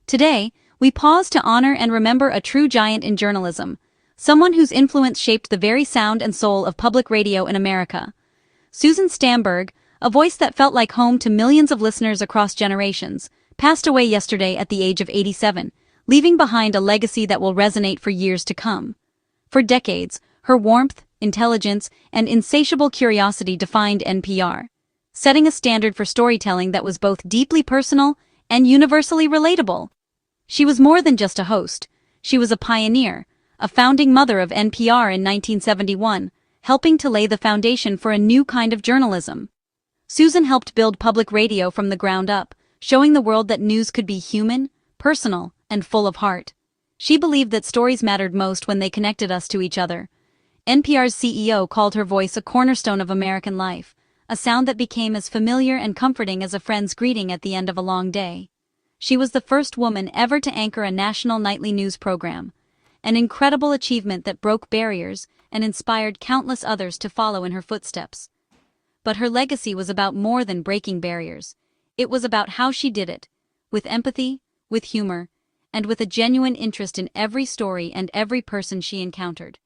Today, we pause to honor and remember a true giant in journalism, someone whose influence shaped the very sound and soul of public radio in America. Susan Stamberg, a voice that felt like home to millions of listeners across generations, passed away yesterday at the age of 87, leaving behind a legacy that will resonate for years to come. For decades, her warmth, intelligence, and insatiable curiosity defined NPR, setting a standard for storytelling that was both deeply personal and universally relatable. She was more than just a host. She was a pioneer, a founding mother of NPR in 1971, helping to lay the foundation for a new kind of journalism. Susan helped build public radio from the ground up, showing the world that news could be human, personal, and full of heart. She believed that stories mattered most when they connected us to each other. NPR's CEO called her voice a cornerstone of American life, a sound that became as familiar and comforting as a friend's greeting at the end of a long day. She was the first woman ever to anchor a national nightly news program, an incredible achievement that broke barriers and inspired countless others to follow in her footsteps. But her legacy was about more than breaking barriers. It was about how she did it, with empathy, with humor, and with a genuine interest in every story and every person she encountered.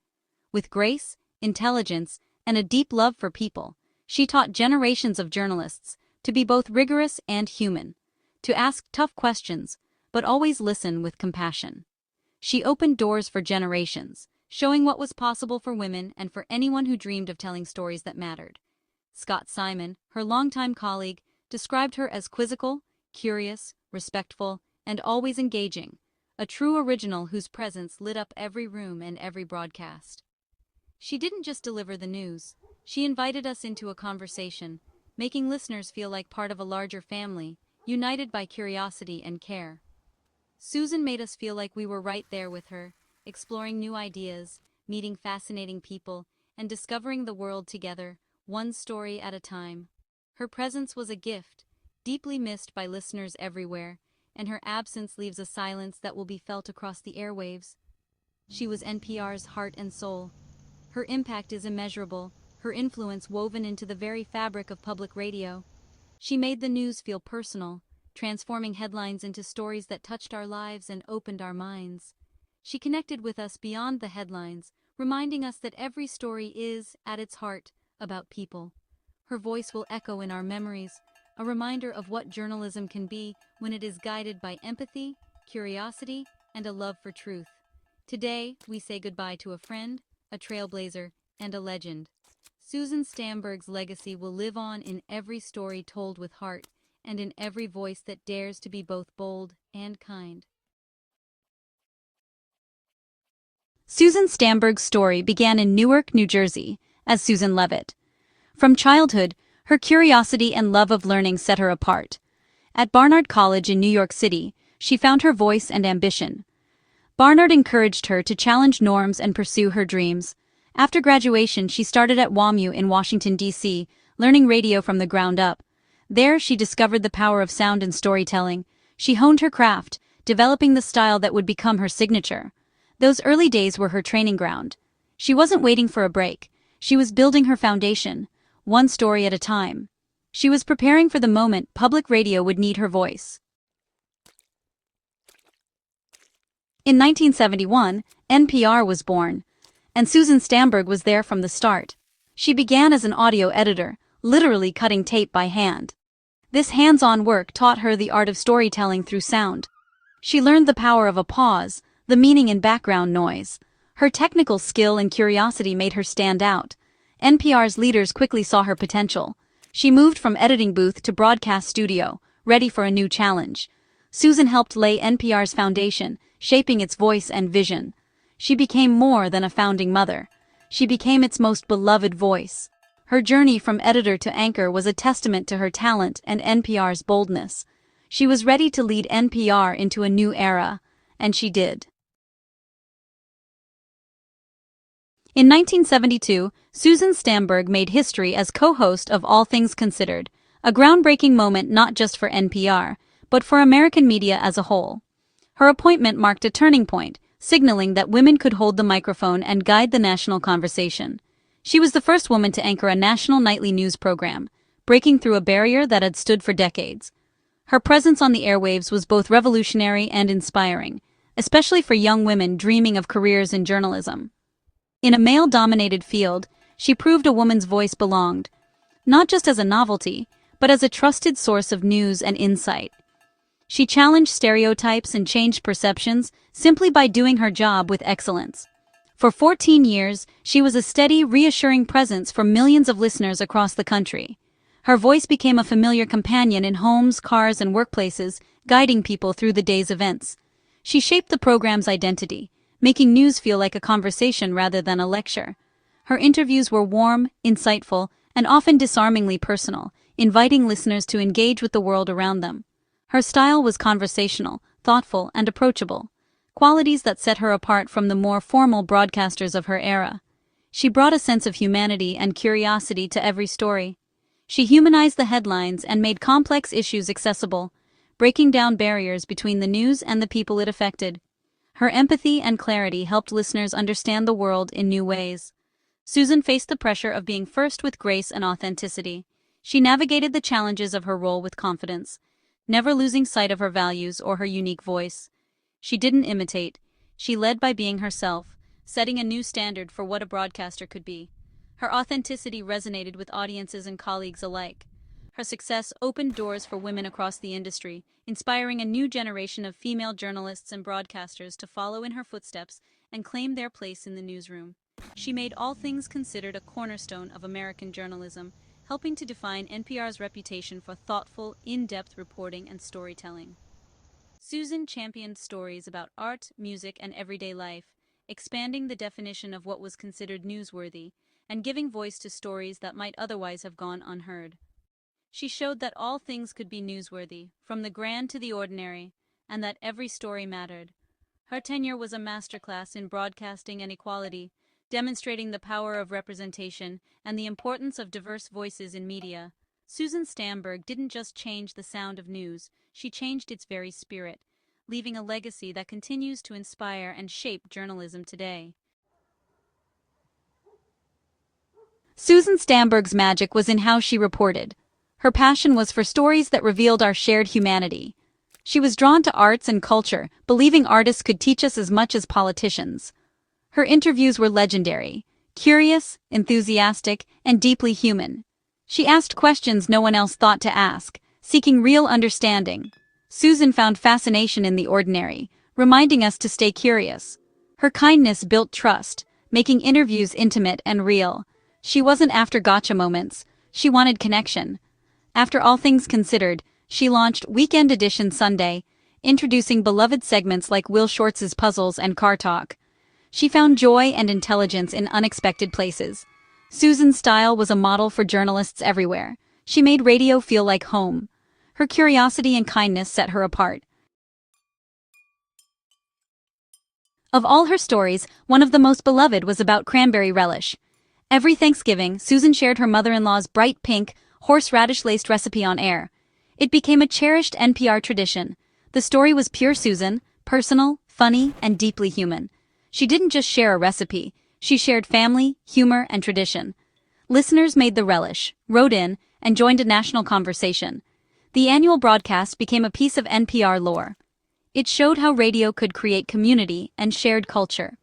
With grace, intelligence, and a deep love for people, she taught generations of journalists to be both rigorous and human, to ask tough questions, but always listen with compassion. She opened doors for generations, showing what was possible for women and for anyone who dreamed of telling stories that mattered. Scott Simon, her longtime colleague, described her as quizzical, curious, respectful, and always engaging, a true original whose presence lit up every room and every broadcast. She didn't just deliver the news, she invited us into a conversation, making listeners feel like part of a larger family, united by curiosity and care. Susan made us feel like we were right there with her, exploring new ideas, meeting fascinating people, and discovering the world together, one story at a time. Her presence was a gift, deeply missed by listeners everywhere, and her absence leaves a silence that will be felt across the airwaves. She was NPR's heart and soul. Her impact is immeasurable, her influence woven into the very fabric of public radio. She made the news feel personal, transforming headlines into stories that touched our lives and opened our minds. She connected with us beyond the headlines, reminding us that every story is, at its heart, about people. Her voice will echo in our memories, a reminder of what journalism can be when it is guided by empathy, curiosity, and a love for truth. Today, we say goodbye to a friend, a trailblazer, and a legend. Susan Stamberg's legacy will live on in every story told with heart, and in every voice that dares to be both bold and kind. Susan Stamberg's story began in Newark, New Jersey, as Susan Levitt. From childhood, her curiosity and love of learning set her apart. At Barnard College in New York City, she found her voice and ambition. Barnard encouraged her to challenge norms and pursue her dreams. After graduation, she started at WAMU in Washington, D.C., learning radio from the ground up. There, she discovered the power of sound and storytelling. She honed her craft, developing the style that would become her signature. Those early days were her training ground. She wasn't waiting for a break. She was building her foundation, one story at a time. She was preparing for the moment public radio would need her voice. In 1971, NPR was born, and Susan Stamberg was there from the start. She began as an audio editor, literally cutting tape by hand. This hands-on work taught her the art of storytelling through sound. She learned the power of a pause, the meaning in background noise. Her technical skill and curiosity made her stand out. NPR's leaders quickly saw her potential. She moved from editing booth to broadcast studio, ready for a new challenge. Susan helped lay NPR's foundation, shaping its voice and vision. She became more than a founding mother. She became its most beloved voice. Her journey from editor to anchor was a testament to her talent and NPR's boldness. She was ready to lead NPR into a new era, and she did. In 1972, Susan Stamberg made history as co-host of All Things Considered, a groundbreaking moment not just for NPR, but for American media as a whole. Her appointment marked a turning point, signaling that women could hold the microphone and guide the national conversation. She was the first woman to anchor a national nightly news program, breaking through a barrier that had stood for decades. Her presence on the airwaves was both revolutionary and inspiring, especially for young women dreaming of careers in journalism. In a male-dominated field, she proved a woman's voice belonged, not just as a novelty, but as a trusted source of news and insight. She challenged stereotypes and changed perceptions simply by doing her job with excellence. For 14 years, she was a steady, reassuring presence for millions of listeners across the country. Her voice became a familiar companion in homes, cars, and workplaces, guiding people through the day's events. She shaped the program's identity, making news feel like a conversation rather than a lecture. Her interviews were warm, insightful, and often disarmingly personal, inviting listeners to engage with the world around them. Her style was conversational, thoughtful, and approachable, qualities that set her apart from the more formal broadcasters of her era. She brought a sense of humanity and curiosity to every story. She humanized the headlines and made complex issues accessible, breaking down barriers between the news and the people it affected. Her empathy and clarity helped listeners understand the world in new ways. Susan faced the pressure of being first with grace and authenticity. She navigated the challenges of her role with confidence, never losing sight of her values or her unique voice. She didn't imitate. She led by being herself, setting a new standard for what a broadcaster could be. Her authenticity resonated with audiences and colleagues alike. Her success opened doors for women across the industry, inspiring a new generation of female journalists and broadcasters to follow in her footsteps and claim their place in the newsroom. She made All Things Considered a cornerstone of American journalism, helping to define NPR's reputation for thoughtful, in-depth reporting and storytelling. Susan championed stories about art, music, and everyday life, expanding the definition of what was considered newsworthy and giving voice to stories that might otherwise have gone unheard. She showed that all things could be newsworthy, from the grand to the ordinary, and that every story mattered. Her tenure was a masterclass in broadcasting and equality, demonstrating the power of representation and the importance of diverse voices in media. Susan Stamberg didn't just change the sound of news, she changed its very spirit, leaving a legacy that continues to inspire and shape journalism today. Susan Stamberg's magic was in how she reported. Her passion was for stories that revealed our shared humanity. She was drawn to arts and culture, believing artists could teach us as much as politicians. Her interviews were legendary, curious, enthusiastic, and deeply human. She asked questions no one else thought to ask, seeking real understanding. Susan found fascination in the ordinary, reminding us to stay curious. Her kindness built trust, making interviews intimate and real. She wasn't after gotcha moments, she wanted connection. After All Things Considered, she launched Weekend Edition Sunday, introducing beloved segments like Will Shortz's Puzzles and Car Talk. She found joy and intelligence in unexpected places. Susan's style was a model for journalists everywhere. She made radio feel like home. Her curiosity and kindness set her apart. Of all her stories, one of the most beloved was about cranberry relish. Every Thanksgiving, Susan shared her mother-in-law's bright pink, horseradish-laced recipe on air. It became a cherished NPR tradition. The story was pure Susan, personal, funny, and deeply human. She didn't just share a recipe, she shared family, humor, and tradition. Listeners made the relish, wrote in, and joined a national conversation. The annual broadcast became a piece of NPR lore. It showed how radio could create community and shared culture.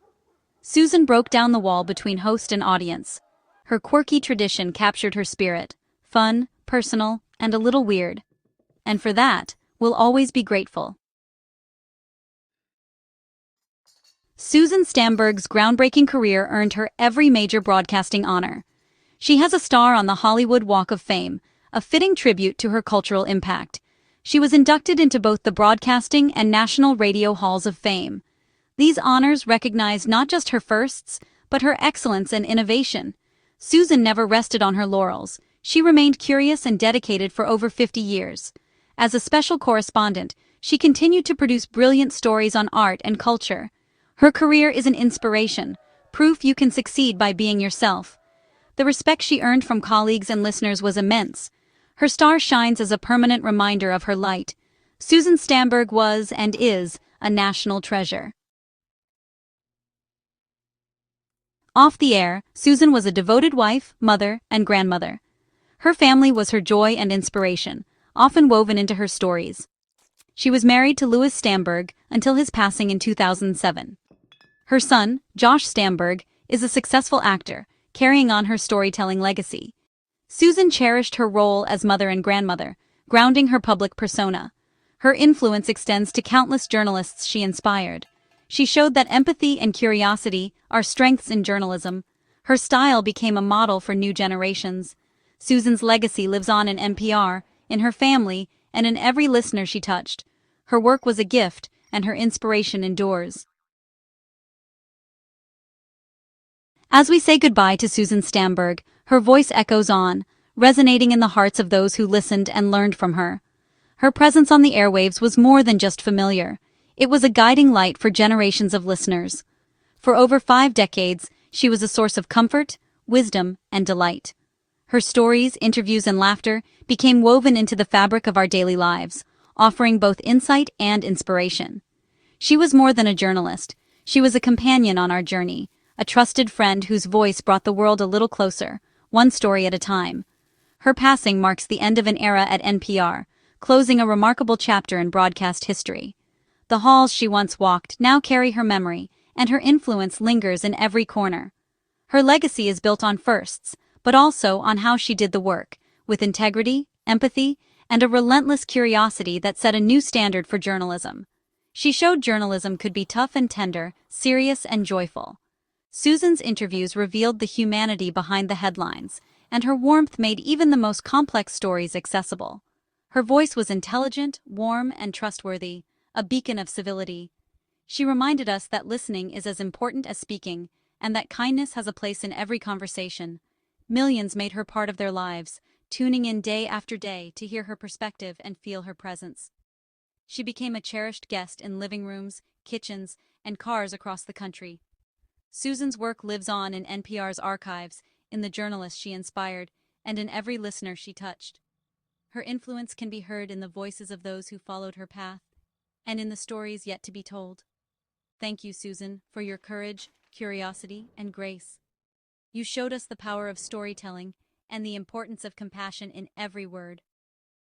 Susan broke down the wall between host and audience. Her quirky tradition captured her spirit, fun, personal, and a little weird. And for that, we'll always be grateful. Susan Stamberg's groundbreaking career earned her every major broadcasting honor. She has a star on the Hollywood Walk of Fame, a fitting tribute to her cultural impact. She was inducted into both the Broadcasting and National Radio Halls of Fame. These honors recognize not just her firsts, but her excellence and innovation. Susan never rested on her laurels. She remained curious and dedicated for over 50 years. As a special correspondent, she continued to produce brilliant stories on art and culture. Her career is an inspiration, proof you can succeed by being yourself. The respect she earned from colleagues and listeners was immense. Her star shines as a permanent reminder of her light. Susan Stamberg was and is a national treasure. Off the air, Susan was a devoted wife, mother, and grandmother. Her family was her joy and inspiration, often woven into her stories. She was married to Louis Stamberg until his passing in 2007. Her son, Josh Stamberg, is a successful actor, carrying on her storytelling legacy. Susan cherished her role as mother and grandmother, grounding her public persona. Her influence extends to countless journalists she inspired. She showed that empathy and curiosity are strengths in journalism. Her style became a model for new generations. Susan's legacy lives on in NPR, in her family, and in every listener she touched. Her work was a gift, and her inspiration endures. As we say goodbye to Susan Stamberg, her voice echoes on, resonating in the hearts of those who listened and learned from her. Her presence on the airwaves was more than just familiar. It was a guiding light for generations of listeners. For over 5 decades, she was a source of comfort, wisdom, and delight. Her stories, interviews, and laughter became woven into the fabric of our daily lives, offering both insight and inspiration. She was more than a journalist. She was a companion on our journey, a trusted friend whose voice brought the world a little closer, one story at a time. Her passing marks the end of an era at NPR, closing a remarkable chapter in broadcast history. The halls she once walked now carry her memory, and her influence lingers in every corner. Her legacy is built on firsts, but also on how she did the work, with integrity, empathy, and a relentless curiosity that set a new standard for journalism. She showed journalism could be tough and tender, serious and joyful. Susan's interviews revealed the humanity behind the headlines, and her warmth made even the most complex stories accessible. Her voice was intelligent, warm, and trustworthy, a beacon of civility. She reminded us that listening is as important as speaking, and that kindness has a place in every conversation. Millions made her part of their lives, tuning in day after day to hear her perspective and feel her presence. She became a cherished guest in living rooms, kitchens, and cars across the country. Susan's work lives on in NPR's archives, in the journalists she inspired, and in every listener she touched. Her influence can be heard in the voices of those who followed her path, and in the stories yet to be told. Thank you, Susan, for your courage, curiosity, and grace. You showed us the power of storytelling and the importance of compassion in every word.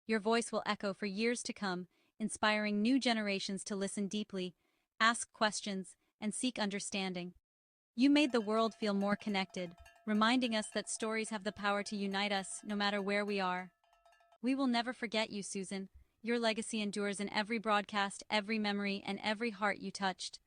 Your voice will echo for years to come, inspiring new generations to listen deeply, ask questions, and seek understanding. You made the world feel more connected, reminding us that stories have the power to unite us no matter where we are. We will never forget you, Susan. Your legacy endures in every broadcast, every memory, and every heart you touched.